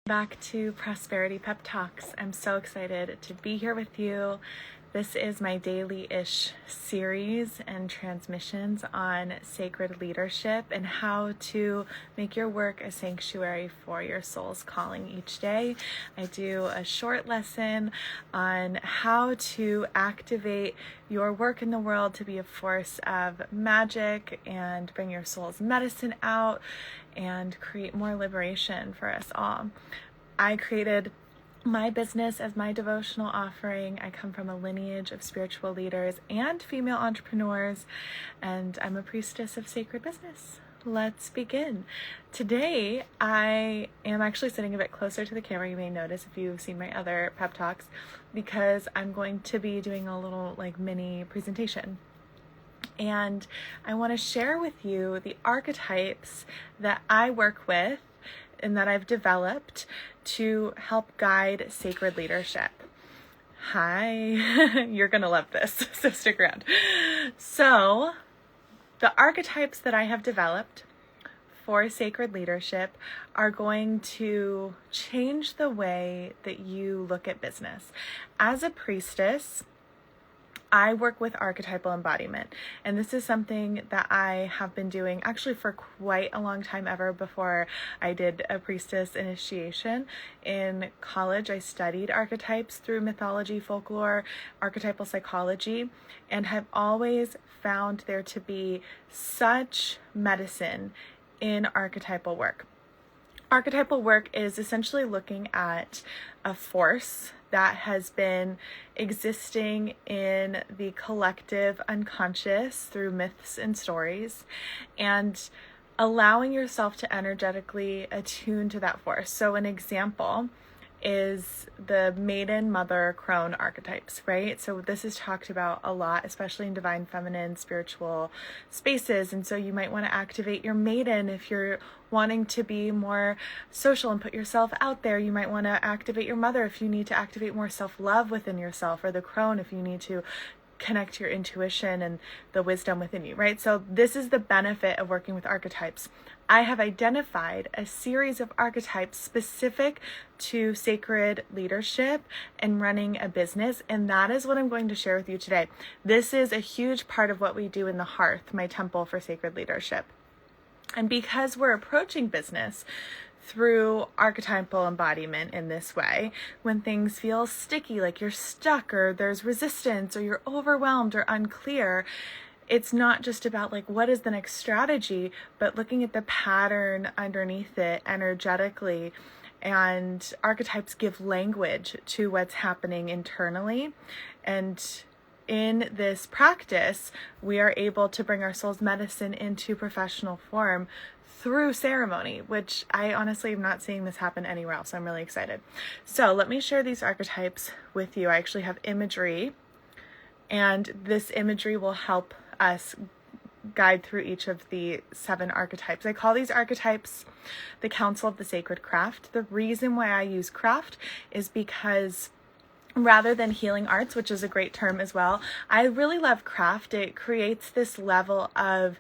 Back to Prosperity Pep Talks. I'm so excited to be here with you. This is my daily-ish series and transmissions on sacred leadership and how to make your work a sanctuary for your soul's calling each day. I do a short lesson on how to activate your work in the world to be a force of magic and bring your soul's medicine out and create more liberation for us all. I created my business as my devotional offering. I come from a lineage of spiritual leaders and female entrepreneurs, and I'm a priestess of sacred business. Let's begin. Today, I am actually sitting a bit closer to the camera. You may notice if you've seen my other pep talks, because I'm going to be doing a little mini presentation. And I want to share with you the archetypes that I work with and that I've developed to help guide sacred leadership. Hi, you're going to love this, so stick around. So, the archetypes that I have developed for sacred leadership are going to change the way that you look at business. As a priestess, I work with archetypal embodiment, and this is something that I have been doing actually for quite a long time, ever before I did a priestess initiation. In college, I studied archetypes through mythology, folklore, archetypal psychology, and have always found there to be such medicine in archetypal work. Archetypal work is essentially looking at a force that has been existing in the collective unconscious through myths and stories, and allowing yourself to energetically attune to that force. So an example is the maiden, mother, crone archetypes, right? So this is talked about a lot, especially in divine feminine spiritual spaces. And so you might want to activate your maiden if you're wanting to be more social and put yourself out there. You might want to activate your mother if you need to activate more self-love within yourself, or the crone if you need to connect to your intuition and the wisdom within you, right? So this is the benefit of working with archetypes. I have identified a series of archetypes specific to sacred leadership and running a business, and that is what I'm going to share with you today. This is a huge part of what we do in the Hearth, my temple for sacred leadership. And because we're approaching business through archetypal embodiment in this way, when things feel sticky, like you're stuck or there's resistance or you're overwhelmed or unclear, it's not just about what is the next strategy, but looking at the pattern underneath it energetically. And archetypes give language to what's happening internally. And in this practice, we are able to bring our soul's medicine into professional form through ceremony, which I honestly am not seeing this happen anywhere else. I'm really excited. So let me share these archetypes with you. I actually have imagery, and this imagery will help us guide through each of the 7 archetypes. I call these archetypes the Council of the Sacred Craft. The reason why I use craft is because rather than healing arts, which is a great term as well, I really love craft. It creates this level of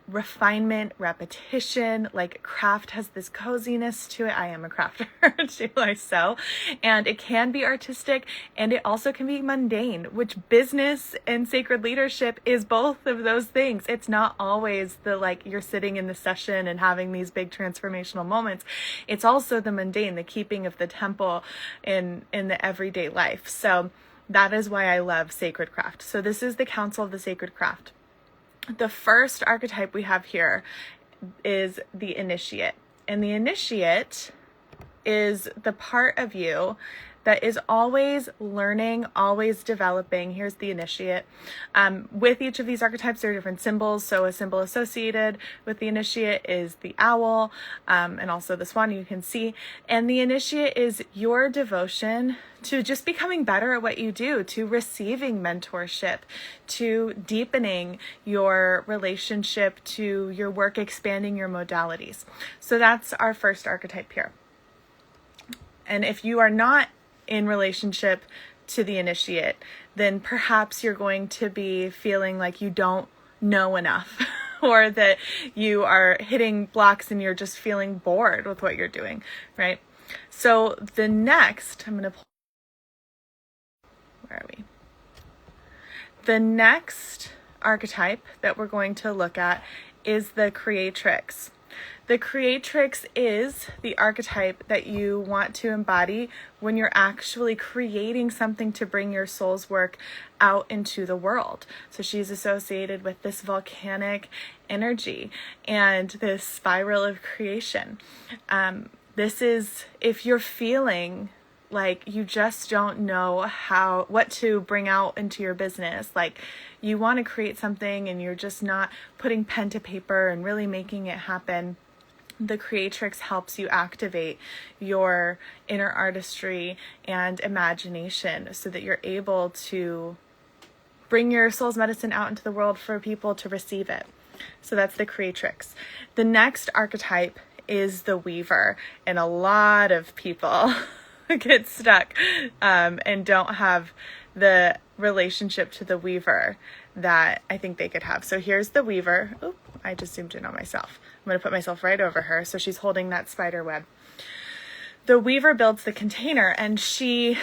refinement, repetition. Craft has this coziness to it. I am a crafter too, I sew, and it can be artistic, and it also can be mundane, which business and sacred leadership is both of those things. It's not always the you're sitting in the session and having these big transformational moments. It's also the mundane, the keeping of the temple in the everyday life. So that is why I love sacred craft. So this is the Council of the Sacred Craft. The first archetype we have here is the initiate. And the initiate is the part of you that is always learning, always developing. Here's the initiate. With each of these archetypes, there are different symbols. So a symbol associated with the initiate is the owl, and also the swan you can see. And the initiate is your devotion to just becoming better at what you do, to receiving mentorship, to deepening your relationship, to your work, expanding your modalities. So that's our first archetype here. And if you are not in relationship to the initiate, then perhaps you're going to be feeling like you don't know enough or that you are hitting blocks and you're just feeling bored with what you're doing, right? So the next, where are we? The next archetype that we're going to look at is the creatrix. The creatrix is the archetype that you want to embody when you're actually creating something to bring your soul's work out into the world. So she's associated with this volcanic energy and this spiral of creation. This is if you're feeling like you just don't know what to bring out into your business, like you want to create something and you're just not putting pen to paper and really making it happen. The creatrix helps you activate your inner artistry and imagination so that you're able to bring your soul's medicine out into the world for people to receive it. So that's the creatrix. The next archetype is the weaver, and a lot of people get stuck and don't have the relationship to the weaver that I think they could have. So here's the weaver. Oh, I just zoomed in on myself. I'm going to put myself right over her. So she's holding that spider web. The weaver builds the container, and she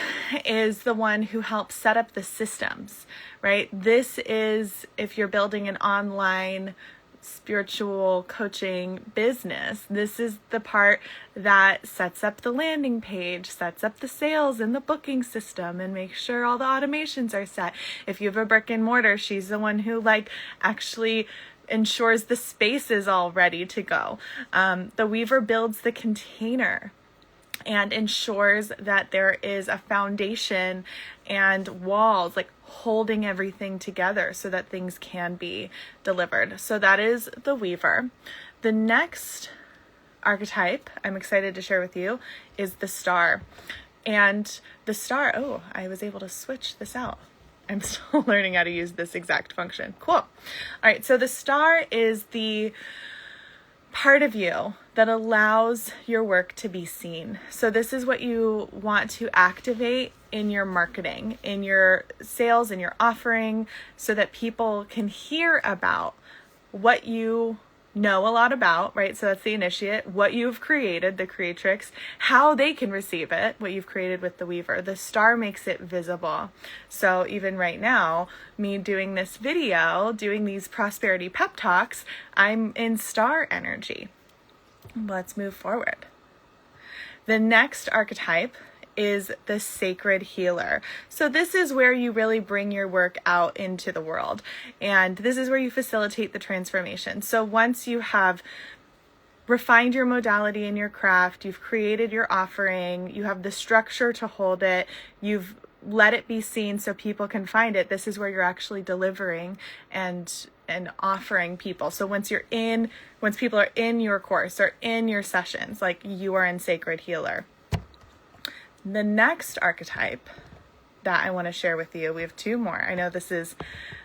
is the one who helps set up the systems, right? This is if you're building an online spiritual coaching business, this is the part that sets up the landing page, sets up the sales and the booking system, and makes sure all the automations are set. If you have a brick and mortar, she's the one who actually ensures the space is all ready to go. The weaver builds the container and ensures that there is a foundation and walls holding everything together so that things can be delivered. So that is the weaver. The next archetype I'm excited to share with you is the star. And the star, I was able to switch this out. I'm still learning how to use this exact function. Cool. All right, so the star is the part of you that allows your work to be seen. So this is what you want to activate in your marketing, in your sales, in your offering, so that people can hear about what you know a lot about, right? So that's the initiate, what you've created, the creatrix, how they can receive it, what you've created with the weaver. The star makes it visible. So even right now, me doing this video, doing these prosperity pep talks, I'm in star energy. Let's move forward. The next archetype is the sacred healer. So this is where you really bring your work out into the world. And this is where you facilitate the transformation. So once you have refined your modality in your craft, you've created your offering, you have the structure to hold it, you've let it be seen so people can find it, this is where you're actually delivering and offering people. So once people are in your course or in your sessions, you are in sacred healer. The next archetype that I want to share with you, we have two more. I know this is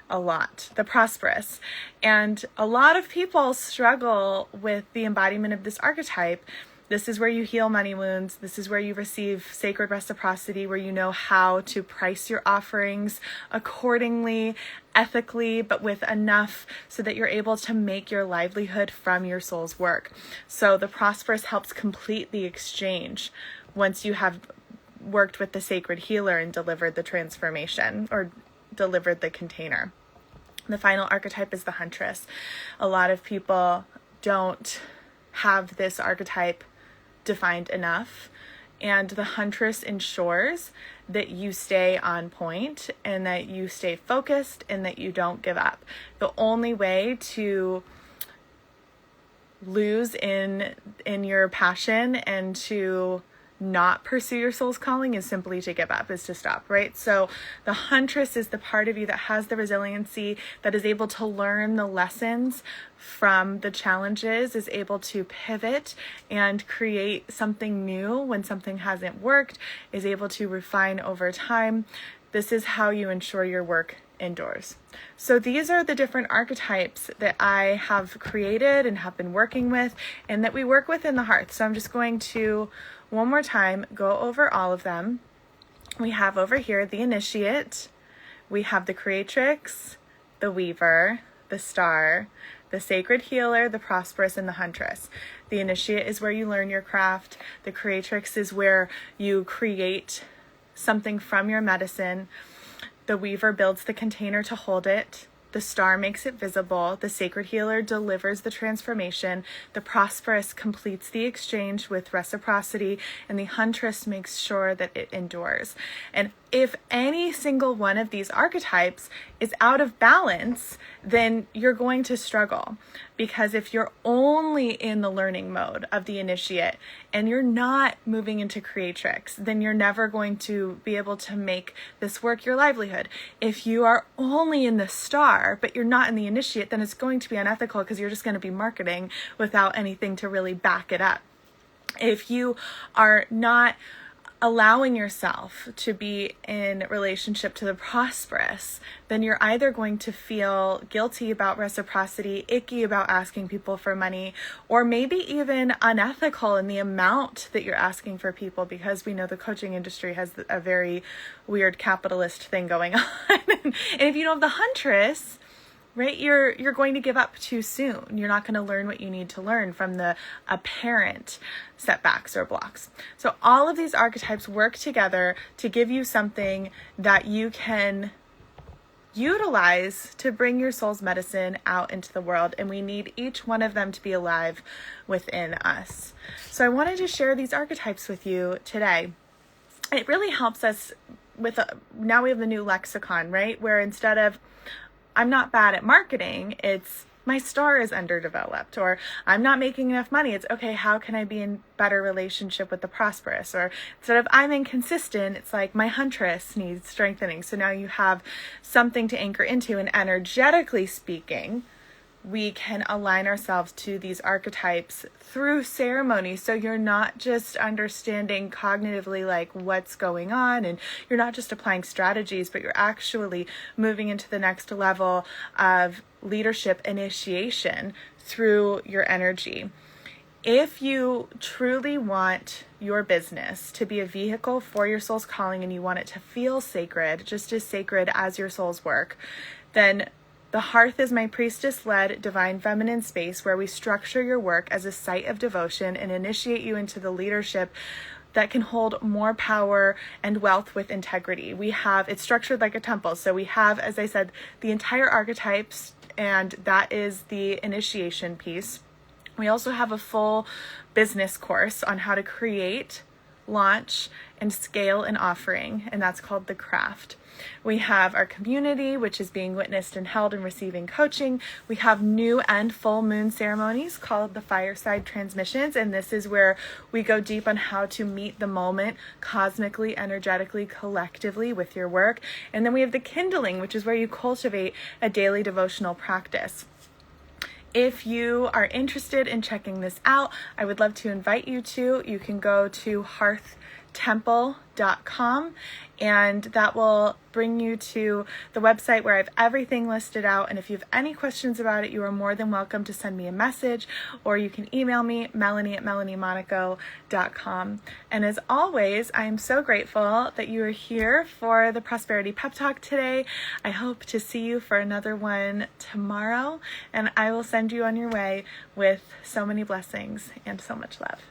a lot. The prosperous. And a lot of people struggle with the embodiment of this archetype. This is where you heal money wounds. This is where you receive sacred reciprocity, where you know how to price your offerings accordingly, ethically, but with enough so that you're able to make your livelihood from your soul's work. So the prosperous helps complete the exchange once you have worked with the sacred healer and delivered the transformation or delivered the container. The final archetype is the huntress. A lot of people don't have this archetype defined enough, and the huntress ensures that you stay on point and that you stay focused and that you don't give up. The only way to lose in your passion and to not pursue your soul's calling is simply to give up, is to stop, right? So the huntress is the part of you that has the resiliency, that is able to learn the lessons from the challenges, is able to pivot and create something new when something hasn't worked, is able to refine over time. This is how you ensure your work endures. So these are the different archetypes that I have created and have been working with and that we work with in the Hearth. So I'm just going to one more time go over all of them. We have over here the initiate, we have the creatrix, the weaver, the star, the sacred healer, the prosperous, and the huntress. The initiate is where you learn your craft. The creatrix is where you create something from your medicine. The weaver builds the container to hold it. The star makes it visible. The sacred healer delivers the transformation. The prosperous completes the exchange with reciprocity. And the huntress makes sure that it endures. And if any single one of these archetypes is out of balance, then you're going to struggle. Because if you're only in the learning mode of the initiate and you're not moving into creatrix, then you're never going to be able to make this work your livelihood. If you are only in the star, but you're not in the initiate, then it's going to be unethical because you're just going to be marketing without anything to really back it up. If you are not allowing yourself to be in relationship to the prosperous, then you're either going to feel guilty about reciprocity, icky about asking people for money, or maybe even unethical in the amount that you're asking for people, because we know the coaching industry has a very weird capitalist thing going on. And if you don't have the huntress, right, you're going to give up too soon. You're not going to learn what you need to learn from the apparent setbacks or blocks. So all of these archetypes work together to give you something that you can utilize to bring your soul's medicine out into the world. And we need each one of them to be alive within us. So I wanted to share these archetypes with you today. It really helps us with, now we have the new lexicon, right? Where instead of I'm not bad at marketing, it's my star is underdeveloped, or I'm not making enough money. It's okay, how can I be in better relationship with the prosperous? Or instead of I'm inconsistent, it's like my huntress needs strengthening. So now you have something to anchor into, and energetically speaking, we can align ourselves to these archetypes through ceremony. So you're not just understanding cognitively like what's going on, and you're not just applying strategies, but you're actually moving into the next level of leadership initiation through your energy. If you truly want your business to be a vehicle for your soul's calling, and you want it to feel sacred, just as sacred as your soul's work, then the Hearth is my priestess-led divine feminine space where we structure your work as a site of devotion and initiate you into the leadership that can hold more power and wealth with integrity. It's structured like a temple. So we have, as I said, the entire archetypes, and that is the initiation piece. We also have a full business course on how to create, launch, and scale an offering, and that's called the craft. We have our community, which is being witnessed and held and receiving coaching. We have new and full moon ceremonies called the fireside transmissions, and this is where we go deep on how to meet the moment cosmically, energetically, collectively with your work. And then we have the kindling, which is where you cultivate a daily devotional practice. If you are interested in checking this out, I would love to invite you to. You can go to hearthtemple.com, and that will bring you to the website where I have everything listed out. And if you have any questions about it, you are more than welcome to send me a message, or you can email me, melanie@melaniemonaco.com. And as always, I am so grateful that you are here for the Prosperity Pep Talk today. I hope to see you for another one tomorrow, and I will send you on your way with so many blessings and so much love.